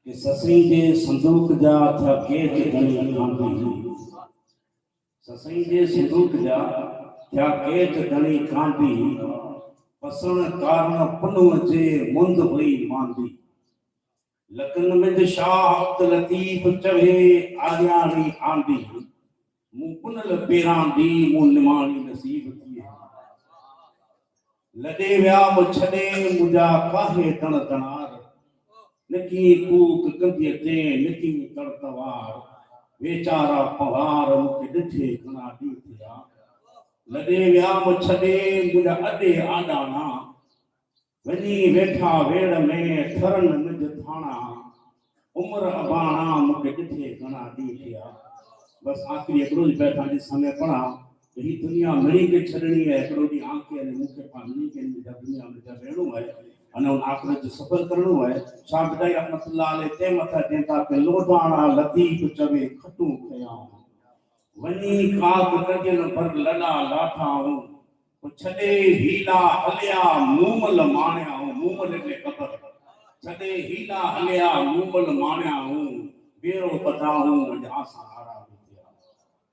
कि ससई जे संदूक जा था केच घणी कांदी ससई जे संदूक जा था केच घणी कांदी पसण कारण पुनु जे मुंद हुई मांदी लकन में शाह अब्दुल लतीफ चवे आर्याणी आंदी मुं पुनल पेरां दी मुं निमाणी नसीब थी लॾे विया छॾे मुंहिंजा काहे तण तणार निकी कूक कंधीअ ते निकी तड़ तवार वेचारा पवार मूंखे ॾिठे घणा ॾींहं थिया लॾे विया छॾे मुंहिंजा अॾे आॾाणा वञी वेठा वेड़ में थरन मुंहिंज थाणा उम्र अबाणा मूंखे ॾिठे घणा ॾींहं थिया बस आखिरी हिकिड़ो ई बैठा जे समय पढ़ा ही दुनिया मिली के छड़नी है हिकिड़ो ॾींहुं आंखे ने मूंखे पाणी के दुनिया में जब रहणो है अने उन आख़िरत जो सफ़र करणो है शाह बिदाई रहमतुल्लाह अलैह ते मथा चवंदा कि लोधाणा लतीफ़ चवे खटूं खयां वञी काक कजन पर लॾा लाठाऊं छॾे हीला हलिया मूमल माणियाऊं मूमल जे क़बर छॾे हीला हलिया मूमल माणियाऊं बेरो बधाऊं आसा